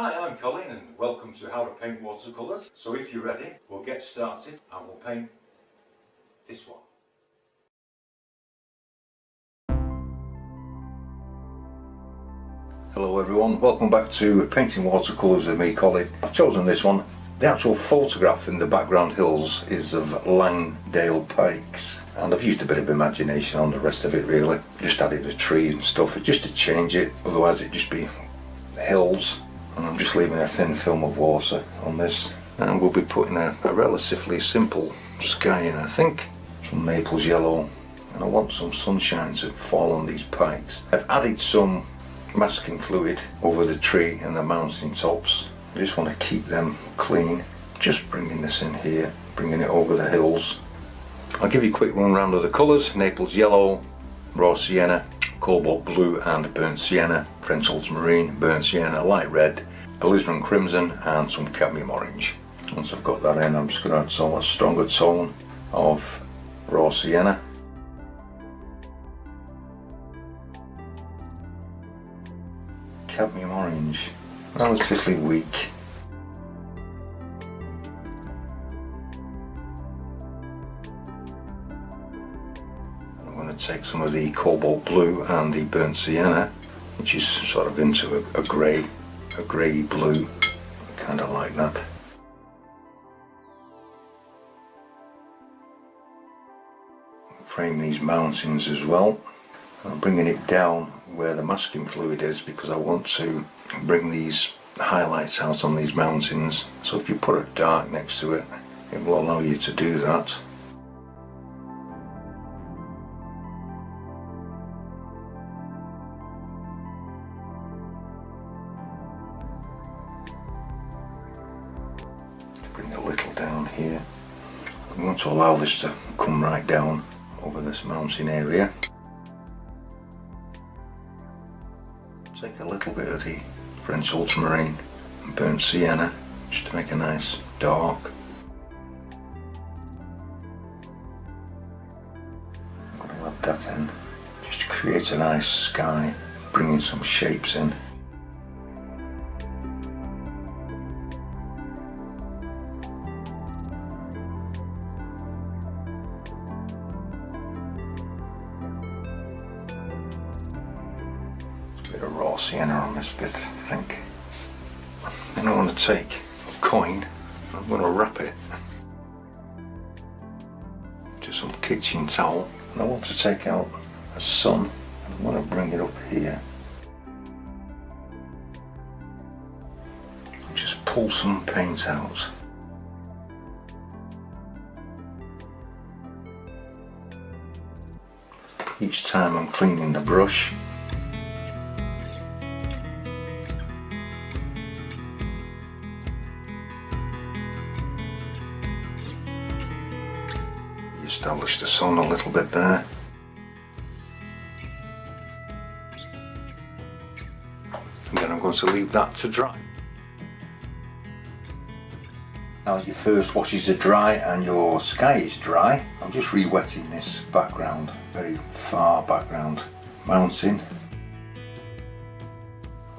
Hi, I'm Colin and welcome to How to Paint Watercolors. So if you're ready, we'll get started and we'll paint this one. Hello everyone, welcome back to Painting Watercolors with me, Colin. I've chosen this one. The actual photograph in the background hills is of LANDALE Pikes, and I've used a bit of imagination on the rest of it really. Just added a tree and stuff just to change it, otherwise it'd just be hills. And I'm just leaving a thin film of water on this, and we'll be putting a relatively simple sky in, I think. Some Naples yellow, and I want some sunshine to fall on these pikes. I've added some masking fluid over the tree and the mountain tops. I just want to keep them clean. Just bringing this in here, bringing it over the hills. I'll give you a quick run round of the colours: Naples yellow, raw sienna, cobalt blue and burnt sienna, French ultramarine, burnt sienna, light red, alizarin crimson and some cadmium orange. Once I've got that in, I'm just going to add some a stronger tone of raw sienna. Cadmium orange, relatively weak. I'm going to take some of the cobalt blue and the burnt sienna, which is sort of into a grey blue, kind of like that. Frame these mountains as well. I'm bringing it down where the masking fluid is because I want to bring these highlights out on these mountains. So if you put a dark next to it, it will allow you to do that. Bring a little down here. I'm going to allow this to come right down over this mountain area. Take a little bit of the French ultramarine and burnt sienna just to make a nice dark. I'm going to add that in just to create a nice sky, bringing some shapes in. Bit of raw sienna on this bit, I think. Then I want to take a coin, I'm going to wrap it to some kitchen towel, and I want to take out a sun, and I'm going to bring it up here. And just pull some paint out. Each time I'm cleaning the brush, establish the sun a little bit there. And then I'm going to leave that to dry. Now your first washes are dry and your sky is dry, I'm just re-wetting this background, very far background mountain.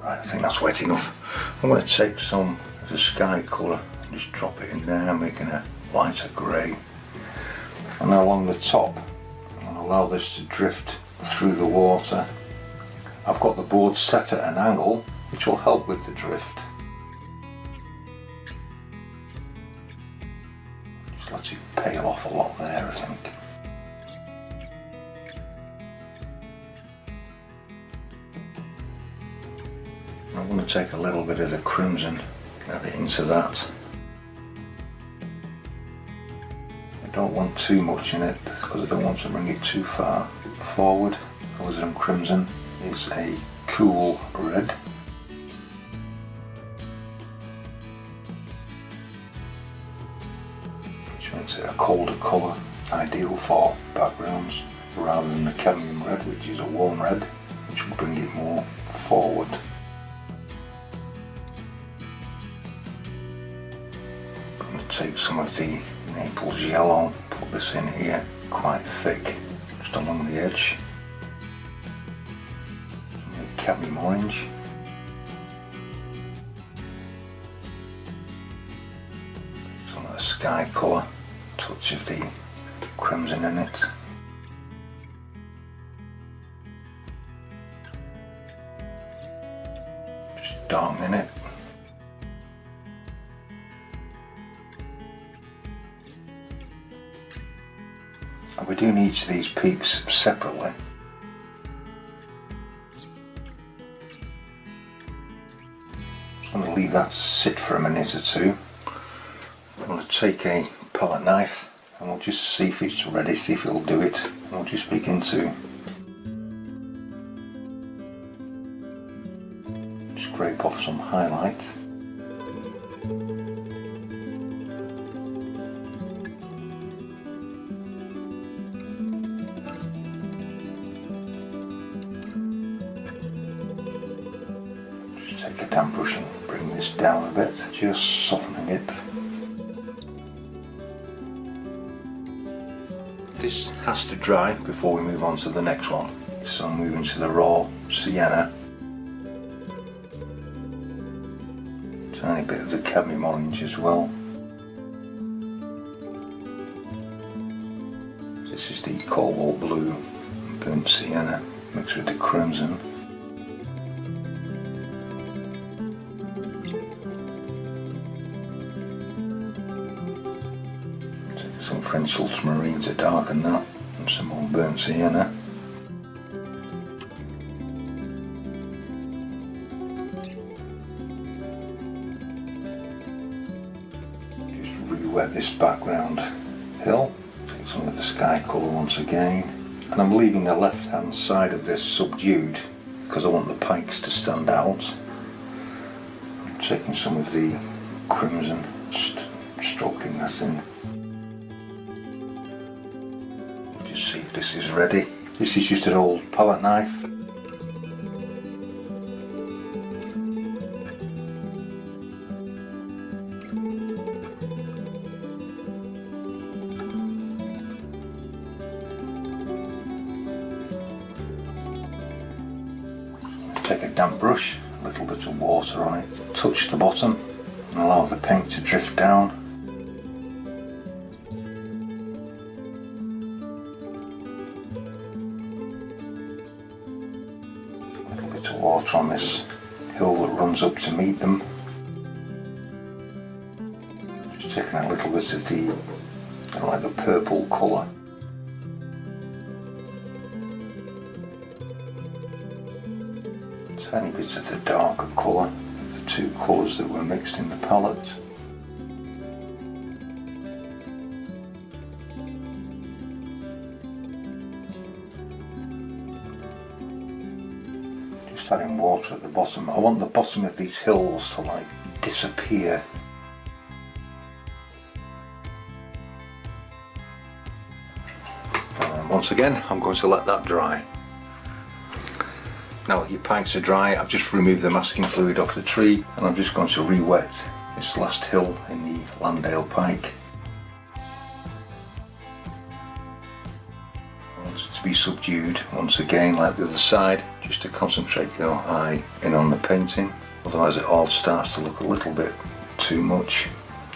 Right, I think that's wet enough. I'm going to take some of the sky colour and just drop it in there, making a lighter grey. And along the top, and allow this to drift through the water. I've got the board set at an angle, which will help with the drift. Just let it peel off a lot there, I think. I'm going to take a little bit of the crimson, add it into that. I don't want too much in it because I don't want to bring it too far forward. Alizarin crimson is a cool red. Which makes it a colder colour, ideal for backgrounds, rather than the cadmium red, which is a warm red, which will bring it more forward. I'm going to take some of the Naples yellow, put this in here quite thick, just along the edge. Cadmium orange. sky colour, touch of the crimson in it. Just darkening it. And we're doing each of these peaks separately. I'm going to leave that to sit for a minute or two. I'm going to take a palette knife and we'll just see if it's ready, see if it'll do it. And we'll just begin to scrape off some highlight. Just take a damp brush and bring this down a bit, just softening it. This has to dry before we move on to the next one. So I'm moving to the raw sienna. Tiny bit of the cadmium orange as well. This is the cobalt blue, burnt sienna mixed with the crimson. Take some French ultramarine to darken that, and some more burnt sienna. Re-wet this background hill. Take some of the sky colour once again, and I'm leaving the left hand side of this subdued because I want the pikes to stand out. I'm taking some of the crimson, stroking that in. Just see if this is ready. This is just an old palette knife. Take a damp brush, a little bit of water on it, touch the bottom and allow the paint to drift down. A little bit of water on this hill that runs up to meet them. Just taking a little bit of the, like the purple colour. Tiny bits of the darker colour, the two colours that were mixed in the palette. Just adding water at the bottom. I want the bottom of these hills to like disappear. And once again, I'm going to let that dry. Now that your pikes are dry, I've just removed the masking fluid off the tree and I'm just going to re-wet this last hill in the LANDALE pike. I want it to be subdued once again like the other side, just to concentrate your eye in on the painting, otherwise it all starts to look a little bit too much.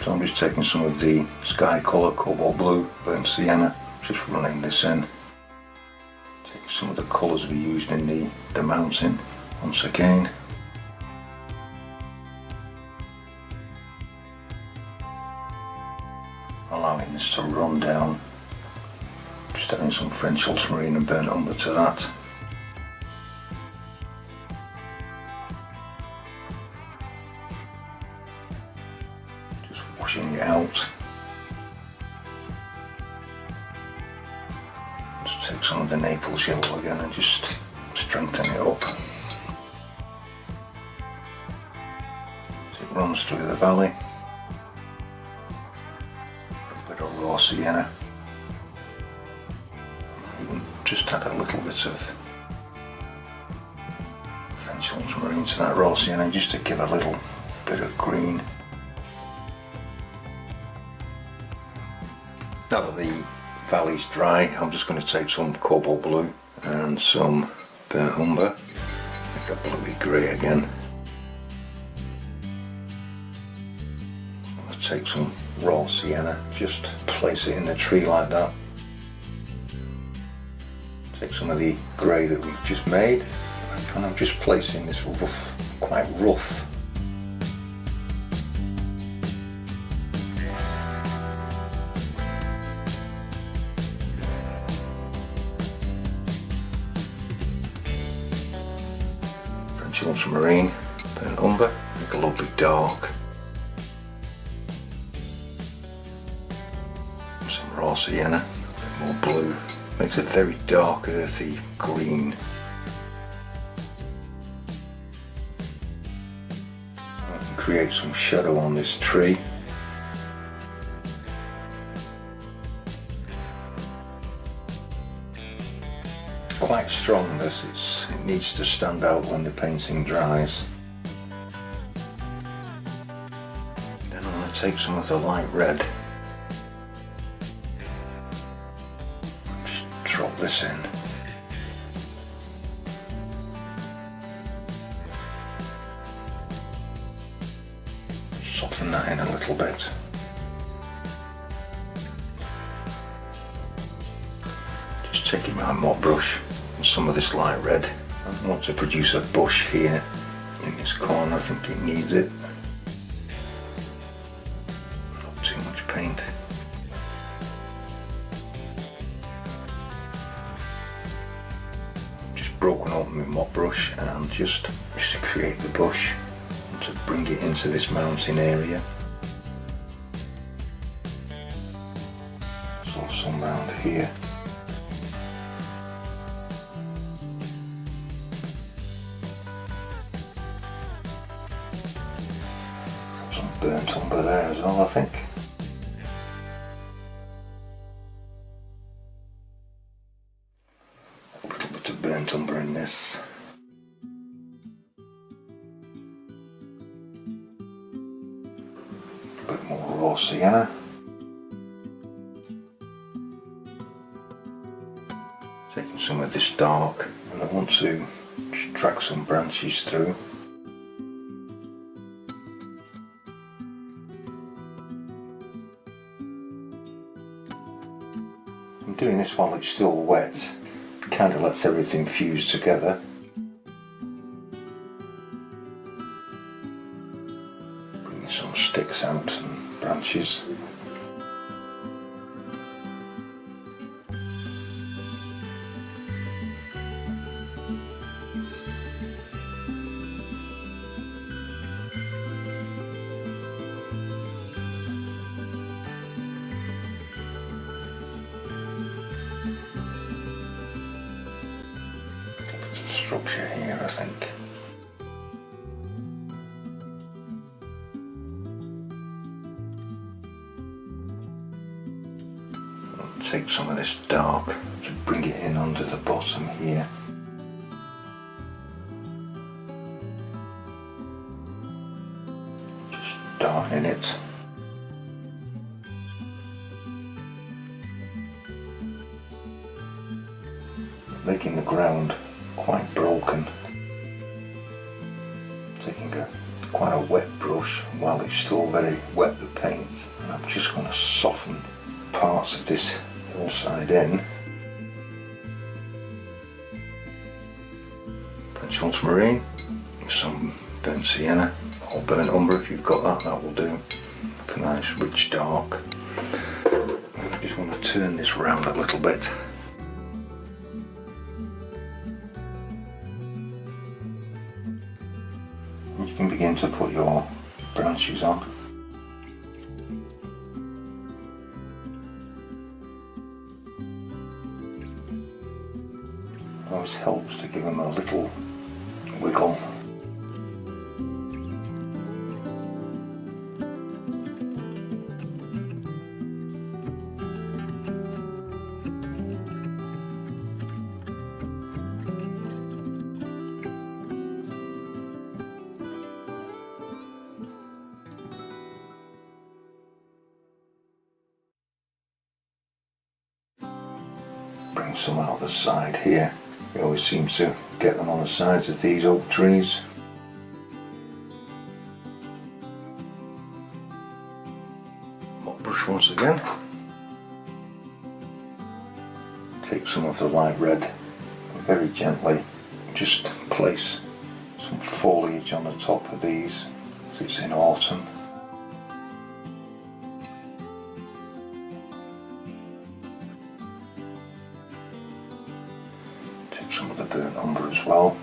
So I'm just taking some of the sky colour, cobalt blue, burnt sienna, just running this in. Some of the colours we used in the mountain once again. Allowing this to run down. Just adding some French ultramarine and burnt umber to that. Just washing it out. Take some of the Naples yellow again and just strengthen it up. As it runs through the valley. A bit of raw sienna. Even just add a little bit of French ultramarine to that raw sienna just to give a little bit of green. Now that the valley's dry, I'm just going to take some cobalt blue and some burnt umber, make a bluey grey again. I'm going to take some raw sienna, just place it in the tree like that. Take some of the grey that we've just made, and I'm just placing this rough, quite rough French ultramarine, burnt umber, make a little bit dark. Some raw sienna, a bit more blue, makes a very dark earthy green. I can create some shadow on this tree. Quite strong this, it needs to stand out when the painting dries. Then I'm going to take some of the light red, just drop this in. Soften that in a little bit. Just taking my mop brush and some of this light red. I want to produce a bush here in this corner. I think it needs it. Not too much paint. Just broken open my mop brush and just to create the bush and to bring it into this mountain area. So some round here. Some burnt umber there as well, I think. A little bit of burnt umber in this. A bit more raw sienna. Taking some of this dark, and I want to just drag some branches through. I'm doing this while it's still wet, it kind of lets everything fuse together. Bringing some sticks out and branches. Structure here, I think. I'll take some of this dark to bring it in under the bottom here. Just darken it. Making the ground quite broken. Taking quite a wet brush while it's still very wet, the paint, and I'm just going to soften parts of this hillside in. French ultramarine, some burnt sienna or burnt umber if you've got that, that will do. Like a nice rich dark. I just want to turn this round a little bit. You can begin to put your branches on. Always helps to give them a little wiggle. Bring some out the side here. We always seem to get them on the sides of these oak trees. Take some of the light red and very gently just place some foliage on the top of these as it's in autumn. Take some of the burnt umber as well,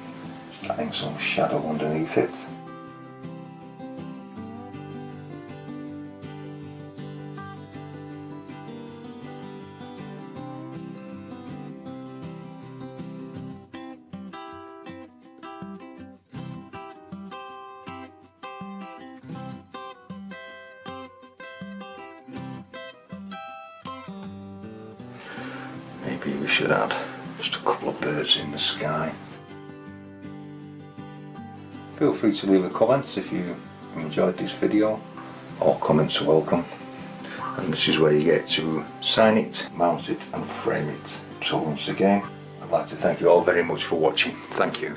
adding some shadow underneath it. Maybe we should add just a couple of birds in the sky. Feel free to leave a comment if you enjoyed this video. All comments are welcome. And this is where you get to sign it, mount it and frame it. So once again, I'd like to thank you all very much for watching. Thank you.